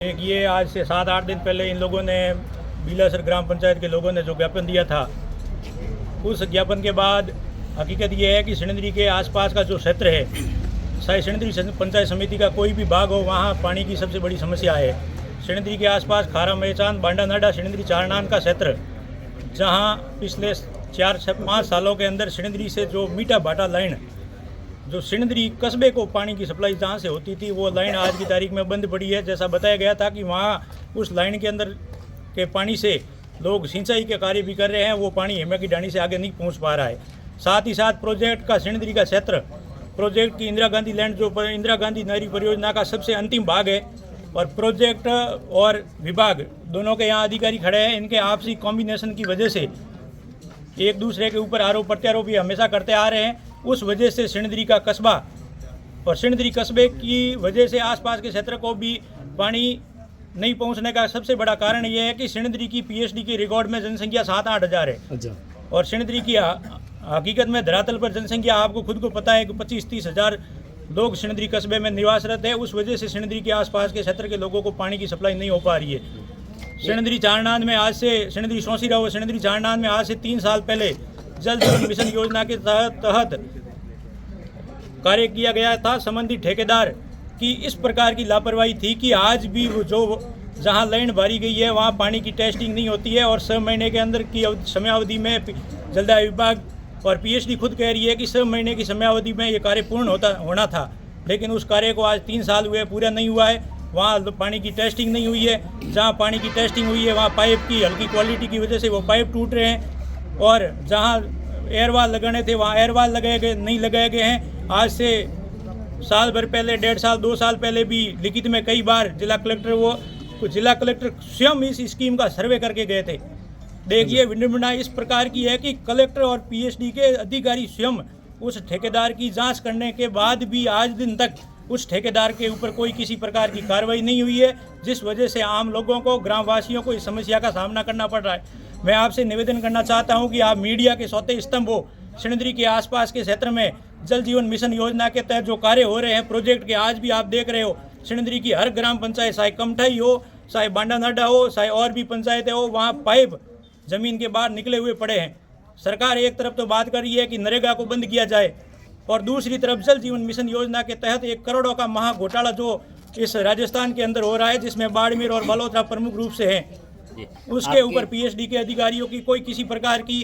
एक ये आज से 7-8 दिन पहले इन लोगों ने बीलासर ग्राम पंचायत के लोगों ने जो ज्ञापन दिया था, उस ज्ञापन के बाद हकीकत ये है कि सिणंदरी के आसपास का जो क्षेत्र है, चाहे सिणंदरी पंचायत समिति का कोई भी भाग हो, वहाँ पानी की सबसे बड़ी समस्या है। सिणंदरी के आसपास खारा मेहचान, बांडा नाडा, सिणंदरी चारनान का क्षेत्र, जहाँ पिछले 4-5 सालों के अंदर सिणंदरी से जो मीठा भाटा लाइन, जो सिणंदरी कस्बे को पानी की सप्लाई जहाँ से होती थी, वो लाइन आज की तारीख में बंद पड़ी है। जैसा बताया गया था कि वहाँ उस लाइन के अंदर के पानी से लोग सिंचाई के कार्य भी कर रहे हैं, वो पानी हेमा की ढाणी से आगे नहीं पहुँच पा रहा है। साथ ही साथ प्रोजेक्ट का सिणंदरी का क्षेत्र, प्रोजेक्ट की इंदिरा गांधी लैंड, जो इंदिरा गांधी नहरी परियोजना का सबसे अंतिम भाग है, और प्रोजेक्ट और विभाग दोनों के यहाँ अधिकारी खड़े हैं। इनके आपसी कॉम्बिनेशन की वजह से एक दूसरे के ऊपर आरोप प्रत्यारोप भी हमेशा करते आ रहे हैं। उस वजह से सिणंदरी का कस्बा और सिणंदरी कस्बे की वजह से आसपास के क्षेत्र को भी पानी नहीं पहुंचने का सबसे बड़ा कारण ये है कि सिणंदरी की पीएचडी के रिकॉर्ड में जनसंख्या 7-8 हज़ार है। और सिणंदरी की हकीकत में धरातल पर जनसंख्या आपको खुद को पता है कि 25-30 हज़ार लोग सिणंदरी कस्बे में निवासरत है। उस वजह से सिणंदरी के आसपास के क्षेत्र के लोगों को पानी की सप्लाई नहीं हो पा रही है। सिणंदरी चारनान में आज से सिणंदरी सौंसीरा व सिणंदरी चारनान में आज से 3 साल पहले जल जीवन मिशन योजना के तहत कार्य किया गया था। संबंधित ठेकेदार की इस प्रकार की लापरवाही थी कि आज भी वो जो जहां लाइन भरी गई है वहां पानी की टेस्टिंग नहीं होती है, और 6 महीने के अंदर की समयावधि में जलदाय विभाग और पीएचडी खुद कह रही है कि 6 महीने की समयावधि में ये कार्य पूर्ण होना था, लेकिन उस कार्य को आज 3 साल हुए पूरा नहीं हुआ है। वहाँ पानी की टेस्टिंग नहीं हुई है। जहाँ पानी की टेस्टिंग हुई है वहाँ पाइप की हल्की क्वालिटी की वजह से वो पाइप टूट रहे हैं, और जहाँ एयरवाल लगाने थे वहाँ एयरवाल नहीं लगाए गए हैं। आज से साल भर पहले, 1.5 साल 2 साल पहले भी लिखित में कई बार जिला कलेक्टर स्वयं इस स्कीम का सर्वे करके गए थे। देखिए, विडंबना इस प्रकार की है कि कलेक्टर और पीएचडी के अधिकारी स्वयं उस ठेकेदार की जांच करने के बाद भी आज दिन तक उस ठेकेदार के ऊपर कोई किसी प्रकार की कार्रवाई नहीं हुई है, जिस वजह से आम लोगों को, ग्रामवासियों को इस समस्या का सामना करना पड़ रहा है। मैं आपसे निवेदन करना चाहता हूं कि आप मीडिया के चौथे स्तंभ हो। सिणंदरी के आसपास के क्षेत्र में जल जीवन मिशन योजना के तहत जो कार्य हो रहे हैं प्रोजेक्ट के, आज भी आप देख रहे हो सिणंदरी की हर ग्राम पंचायत, चाहे कमठाई हो, चाहे बांडा नाडा हो, चाहे और भी पंचायतें हो, वहाँ पाइप जमीन के बाहर निकले हुए पड़े हैं। सरकार एक तरफ तो बात कर रही है कि नरेगा को बंद किया जाए, और दूसरी तरफ जल जीवन मिशन योजना के तहत 1 करोड़ों का महा घोटाला जो इस राजस्थान के अंदर हो रहा है, जिसमें बाड़मेर और बालोतरा प्रमुख रूप से हैं, उसके ऊपर पीएचडी के अधिकारियों की कोई किसी प्रकार की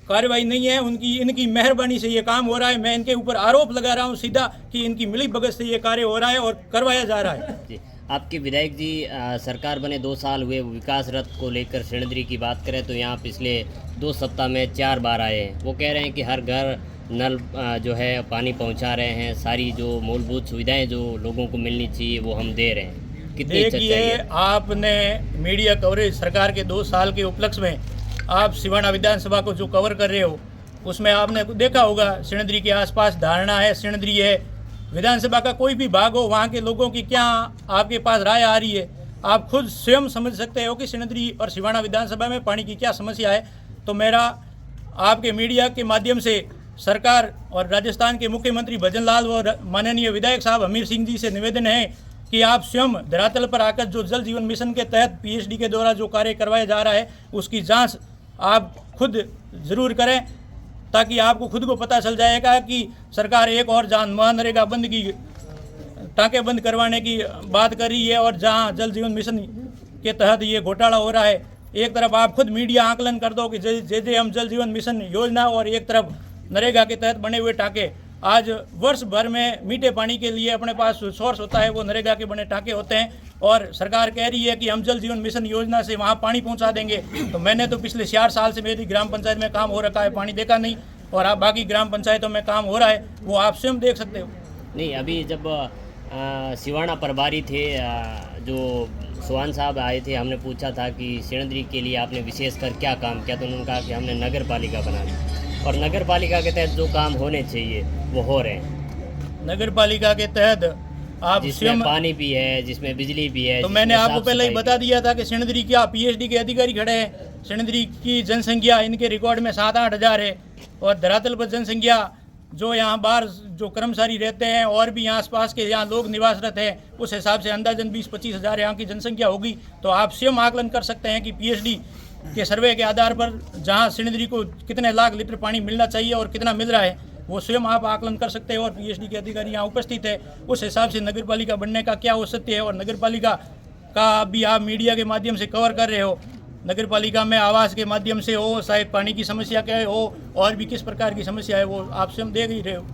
कार्रवाई नहीं है। इनकी मेहरबानी से ये काम हो रहा है। मैं इनके ऊपर आरोप लगा रहा हूँ सीधा कि इनकी मिलीभगत से ये कार्य हो रहा है और करवाया जा रहा है। जी, आपके विधायक जी सरकार बने 2 साल हुए, विकास रथ को लेकर सिणंदरी की बात करें तो यहाँ पिछले 2 सप्ताह में 4 बार आए हैं। वो कह रहे हैं कि हर घर नल जो है पानी पहुँचा रहे हैं, सारी जो मूलभूत सुविधाएं जो लोगों को मिलनी चाहिए वो हम दे रहे हैं। कितनी देखिए, आपने मीडिया कवरेज सरकार के 2 साल के उपलक्ष्य में आप सिवाना विधानसभा को जो कवर कर रहे हो, उसमें आपने देखा होगा सिणंदरी के आसपास धारणा है, सिणंदरी है, विधानसभा का कोई भी भाग हो, वहाँ के लोगों की क्या आपके पास राय आ रही है। आप खुद स्वयं समझ सकते हो कि सिणंदरी और सिवाना विधानसभा में पानी की क्या समस्या है। तो मेरा आपके मीडिया के माध्यम से सरकार और राजस्थान के मुख्यमंत्री भजन लाल और माननीय विधायक साहब हमीर सिंह जी से निवेदन है कि आप स्वयं धरातल पर आकर जो जल जीवन मिशन के तहत पीएचडी के द्वारा जो कार्य करवाया जा रहा है उसकी जांच आप खुद ज़रूर करें, ताकि आपको खुद को पता चल जाएगा कि सरकार एक और जहाँ महानरेगा बंद की टाँके बंद करवाने की बात कर रही है, और जहाँ जल जीवन मिशन के तहत ये घोटाला हो रहा है। एक तरफ आप खुद मीडिया आकलन कर दो कि जे हम जल जीवन मिशन योजना, और एक तरफ नरेगा के तहत बने हुए टाँके। आज वर्ष भर में मीठे पानी के लिए अपने पास सोर्स होता है, वो नरेगा के बने टाँके होते हैं, और सरकार कह रही है कि हम जल जीवन मिशन योजना से वहाँ पानी पहुँचा देंगे। तो मैंने तो पिछले 4 साल से मेरी ग्राम पंचायत में काम हो रखा है, पानी देखा नहीं, और आप बाकी ग्राम पंचायतों में काम हो रहा है, वो आप स्वयं देख सकते हो। नहीं, अभी जब सिवाना प्रभारी थे जो सोहान साहब आए थे, हमने पूछा था कि सिणंदरी के लिए आपने विशेषकर क्या काम किया, तो उन्होंने कहा कि हमने नगर पालिका बना दी, और नगर पालिका के तहत जो काम होने चाहिए वो हो रहे हैं। नगर पालिका के तहत आप जिसमें पानी भी है, जिसमें बिजली भी है, तो मैंने आपको पहले ही बता दिया था कि सिणंदरी क्या पीएचडी के अधिकारी खड़े हैं। सिणंदरी की जनसंख्या इनके रिकॉर्ड में 7-8 हज़ार है, और धरातल पर जनसंख्या जो यहाँ बाहर जो कर्मचारी रहते हैं और भी यहाँ आसपास के यहाँ लोग निवासरत हैं, उस हिसाब से अंदाजन 20-25 हज़ार यहाँ की जनसंख्या होगी। तो आप स्वयं आकलन कर सकते हैं कि पीएचडी के सर्वे के आधार पर जहाँ सिणधरी को कितने लाख लीटर पानी मिलना चाहिए और कितना मिल रहा है, वो स्वयं आप आकलन कर सकते हैं। और पीएचडी के अधिकारी यहाँ उपस्थित है, उस हिसाब से नगर पालिका बनने का क्या औचित्य है और नगर पालिका का भी आप मीडिया के माध्यम से कवर कर रहे हो। नगर पालिका में आवास के माध्यम से हो, शायद पानी की समस्या क्या है हो, और भी किस प्रकार की समस्या है वो आप स्वयं देख ही रहे हो।